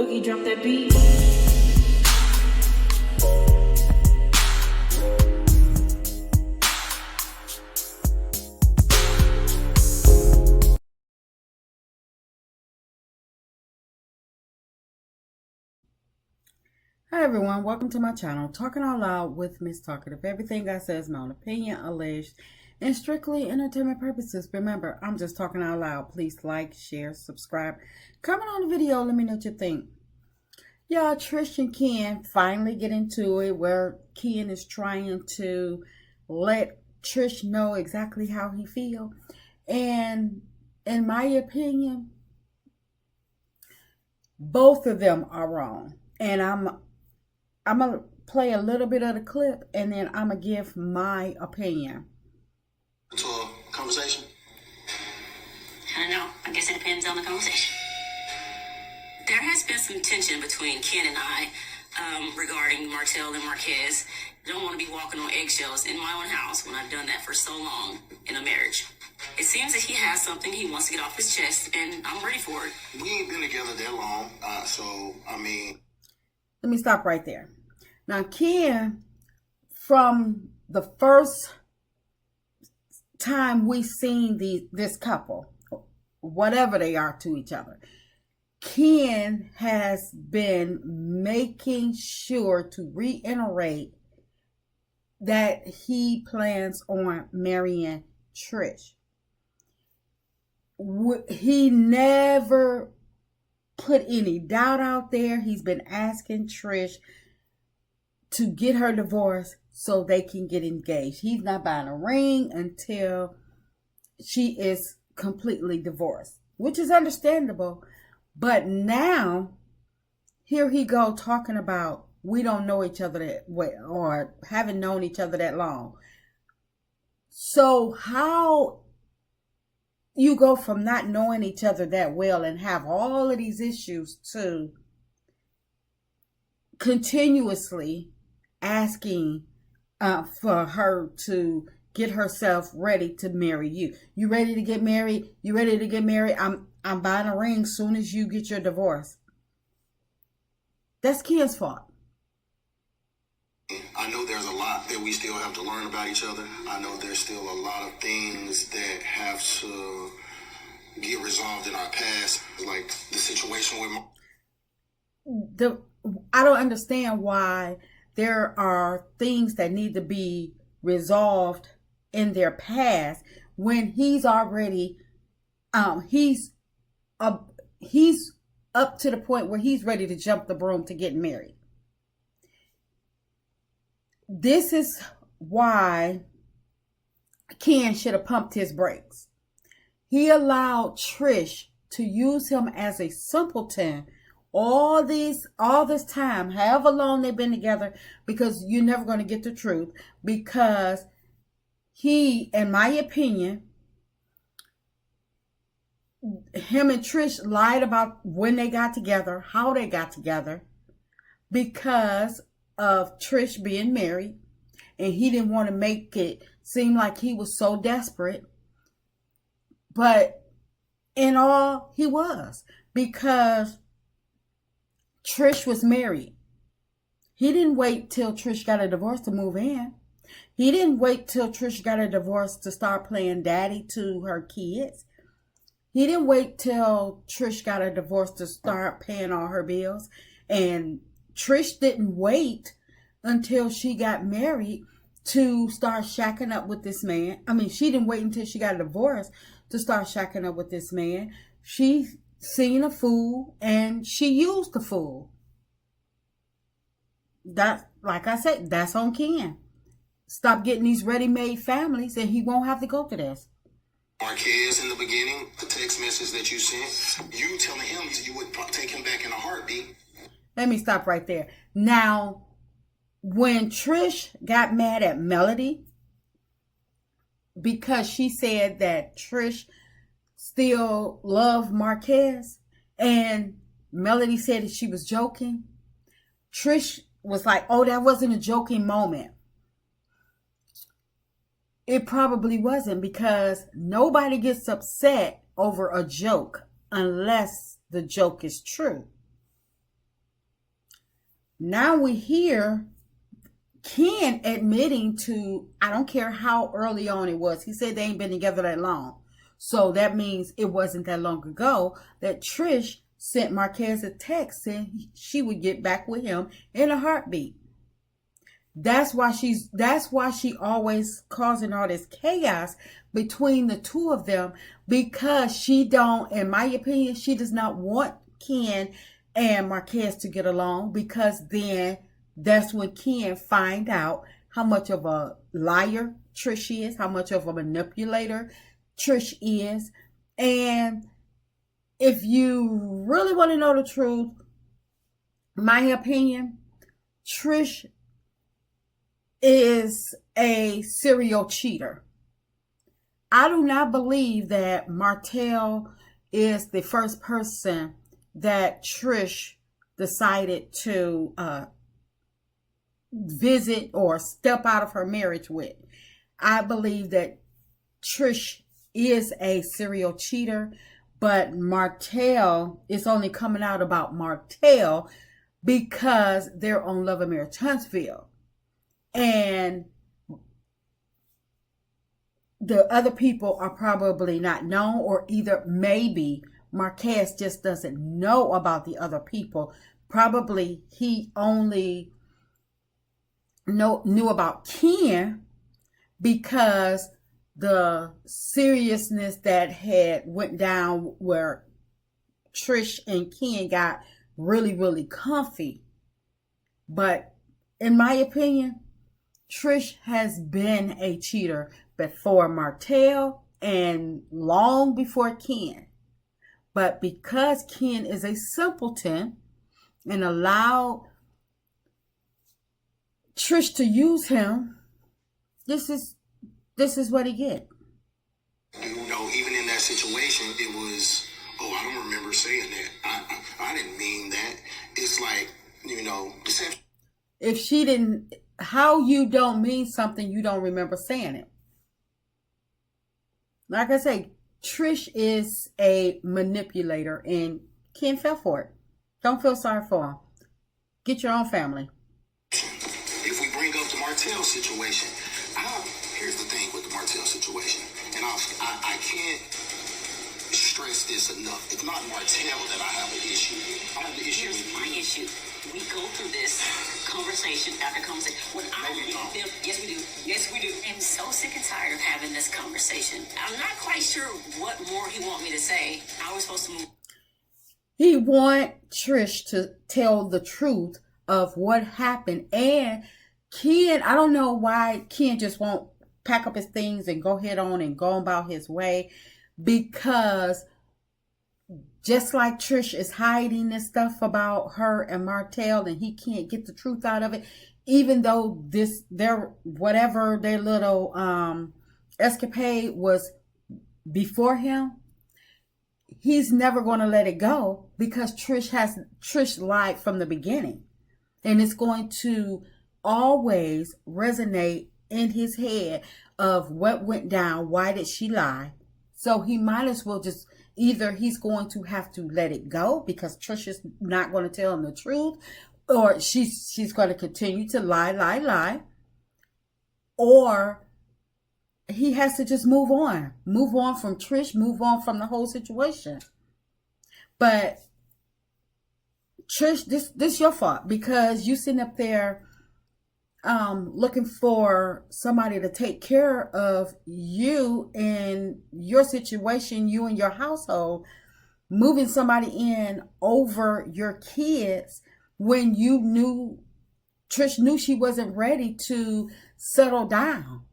Boogie, drop that beat. Hi everyone, welcome to my channel, Talking Out Loud with Miss Talkative. Everything I say is my own opinion, alleged, and strictly entertainment purposes. Remember, I'm just talking out loud. Please like, share, subscribe, comment on the video, let me know what you think. Y'all, Trish and Ken finally get into it where Ken is trying to let Trish know exactly how he feels. And in my opinion, both of them are wrong. And I'm going to play a little bit of the clip and then I'm going to give my opinion. To a conversation? I don't know. I guess it depends on the conversation. There has been some tension between Ken and I regarding Martell and Marquez. I don't want to be walking on eggshells in my own house when I've done that for so long in a marriage. It seems that he has something he wants to get off his chest, and I'm ready for it. We ain't been together that long, Let me stop right there. Now, Ken, from the first time we seen this couple, whatever they are to each other, Ken has been making sure to reiterate that he plans on marrying Trish. He never put any doubt out there. He's been asking Trish to get her divorced so they can get engaged. He's not buying a ring until she is completely divorced, which is understandable. But now, here he go talking about we don't know each other that well or haven't known each other that long. So how you go from not knowing each other that well and have all of these issues to continuously asking for her to get herself ready to marry you. You ready to get married? You ready to get married? I'm buying a ring soon as you get your divorce. That's Ken's fault. I know there's a lot that we still have to learn about each other. I know there's still a lot of things that have to get resolved in our past, like the situation with I don't understand why there are things that need to be resolved in their past when he's already he's up to the point where he's ready to jump the broom to get married. This is why Ken should have pumped his brakes. He allowed Trish to use him as a simpleton all this time, however long they've been together, because you're never going to get the truth. Because he, in my opinion, him and Trish lied about when they got together, how they got together, because of Trish being married, and he didn't want to make it seem like he was so desperate. But in all, he was, because Trish was married. He didn't wait till Trish got a divorce to move in. He didn't wait till Trish got a divorce to start playing daddy to her kids. He didn't wait till Trish got a divorce to start paying all her bills. And Trish didn't wait until she got married to start shacking up with this man. I mean, she didn't wait until she got a divorce to start shacking up with this man. She seen a fool and she used the fool. That, like I said, that's on Ken. Stop getting these ready-made families and he won't have to go through this. Marquez in the beginning, the text message that you sent, you telling him you would take him back in a heartbeat. Let me stop right there. Now, when Trish got mad at Melody because she said that Trish still loved Marquez and Melody said that she was joking, Trish was like, oh, that wasn't a joking moment. It probably wasn't, because nobody gets upset over a joke unless the joke is true. Now we hear Ken admitting to, I don't care how early on it was. He said they ain't been together that long. So that means it wasn't that long ago that Trish sent Marquez a text saying she would get back with him in a heartbeat. That's why she always causing all this chaos between the two of them, because she don't, in my opinion, she does not want Ken and Marquez to get along, because then that's when Ken find out how much of a liar Trish is, how much of a manipulator Trish is. And if you really want to know the truth, my opinion, Trish is a serial cheater. I do not believe that Martell is the first person that Trish decided to visit or step out of her marriage with. I believe that Trish is a serial cheater, but Martell is only coming out about Martell because they're on Love and Marriage Huntsville. And the other people are probably not known, or either maybe Marquez just doesn't know about the other people. Probably he only knew about Ken because the seriousness that had went down where Trish and Ken got really, really comfy. But in my opinion, Trish has been a cheater before Martell and long before Ken. But because Ken is a simpleton and allowed Trish to use him, this is what he get. You know, even in that situation, it was, oh, I don't remember saying that. I didn't mean that. It's like, you know, if she didn't, how you don't mean something, you don't remember saying it. Like I say, Trish is a manipulator and Ken fell for it. Don't feel sorry for him. Get your own family. if we bring up the Martell situation, here's the thing with the Martell situation, and I can't stress this enough. It's not Martell that I have an issue with. I have the issue Here's with my you. issue. We go through this conversation after conversation. When I leave them, yes we do. Yes we do. I'm so sick and tired of having this conversation. I'm not quite sure what more he want me to say. I was supposed to move. He want Trish to tell the truth of what happened. And Ken, I don't know why Ken just won't pack up his things and go head on and go about his way, because just like Trish is hiding this stuff about her and Martell, and he can't get the truth out of it, even though their little escapade was before him, he's never going to let it go, because Trish lied from the beginning, and it's going to always resonate in his head of what went down. Why did she lie? So he might as well just, either he's going to have to let it go because Trish is not going to tell him the truth, or she's going to continue to lie, or he has to just move on from Trish, move on from the whole situation. But Trish, this your fault, because you sitting up there looking for somebody to take care of you and your situation, you and your household, moving somebody in over your kids when Trish knew she wasn't ready to settle down.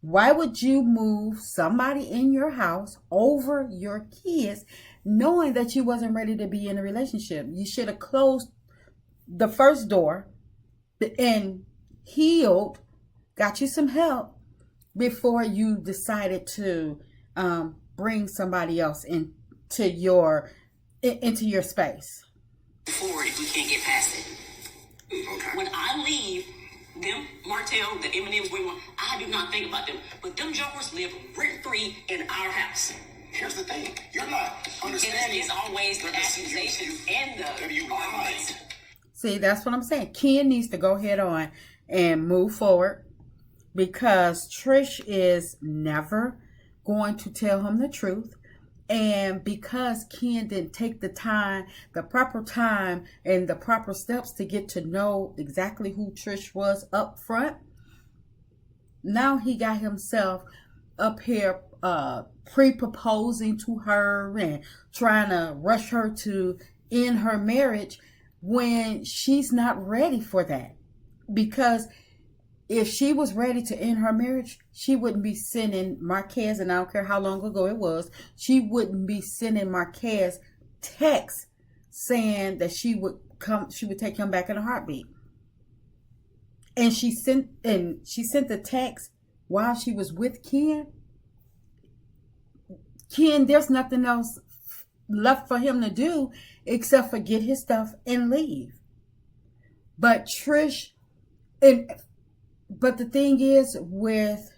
Why would you move somebody in your house over your kids knowing that you wasn't ready to be in a relationship? You should have closed the first door and healed, got you some help before you decided to bring somebody else into your space. Forward if we can't get past it. Okay. When I leave them, Martell, the M&M's, I do not think about them. But them jokers live rent-free in our house. Here's the thing. You're not And understanding. it's always the accusations and the You lied. arguments. See, that's what I'm saying. Ken needs to go head on and move forward, because Trish is never going to tell him the truth. And because Ken didn't take the time, the proper time, and the proper steps to get to know exactly who Trish was up front, now he got himself up here pre-proposing to her and trying to rush her to end her marriage when she's not ready for that. Because if she was ready to end her marriage, she wouldn't be sending Marquez, and I don't care how long ago it was, she wouldn't be sending Marquez texts saying that she would take him back in a heartbeat. And she sent the text while she was with Ken. Ken, there's nothing else left for him to do except for get his stuff and leave. But but the thing is, with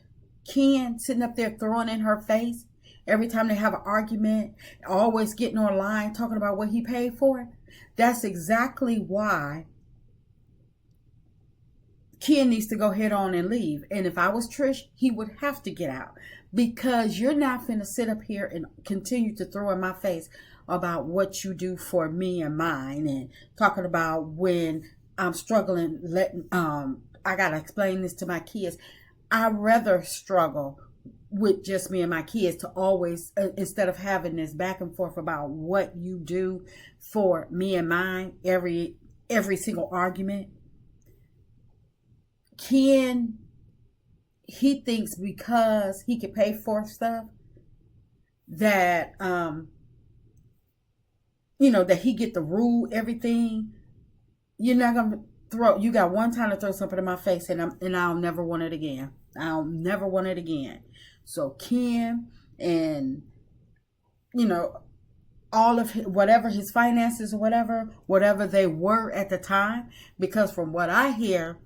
Ken sitting up there throwing in her face every time they have an argument, always getting online talking about what he paid for it, that's exactly why Ken needs to go head on and leave. And if I was Trish, he would have to get out, because you're not finna sit up here and continue to throw in my face about what you do for me and mine, and talking about when I'm struggling, I gotta explain this to my kids. I'd rather struggle with just me and my kids to always, instead of having this back and forth about what you do for me and mine, every single argument. Ken, he thinks because he can pay for stuff that, that he get to rule everything. You're not gonna you got one time to throw something in my face, and I'll never want it again. I'll never want it again. So Ken, and all of whatever his finances or whatever they were at the time, because from what I hear,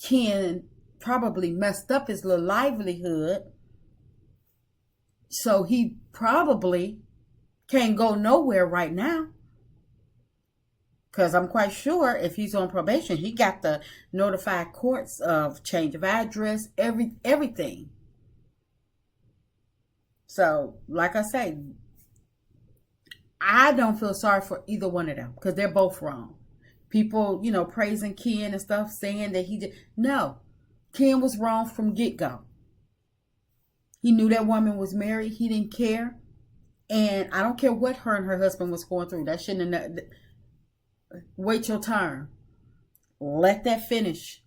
Ken probably messed up his little livelihood, so he probably can't go nowhere right now. Because I'm quite sure if he's on probation, he got the notified courts of change of address, everything. So, like I say, I don't feel sorry for either one of them, because they're both wrong. People, praising Ken and stuff, saying that he did. No, Ken was wrong from get-go. He knew that woman was married. He didn't care. And I don't care what her and her husband was going through. That shouldn't have... Wait your turn. Let that finish.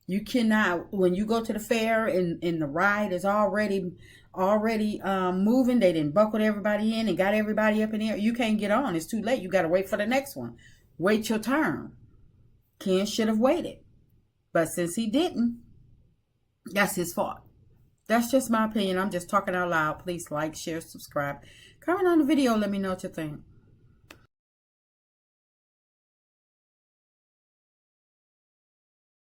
You cannot, when you go to the fair and the ride is already moving, they didn't buckled everybody in and got everybody up in there, you can't get on. It's too late. You got to wait for the next one. Wait your turn. Ken should have waited. But since he didn't, that's his fault. That's just my opinion. I'm just talking out loud. Please like, share, subscribe. Comment on the video. Let me know what you think.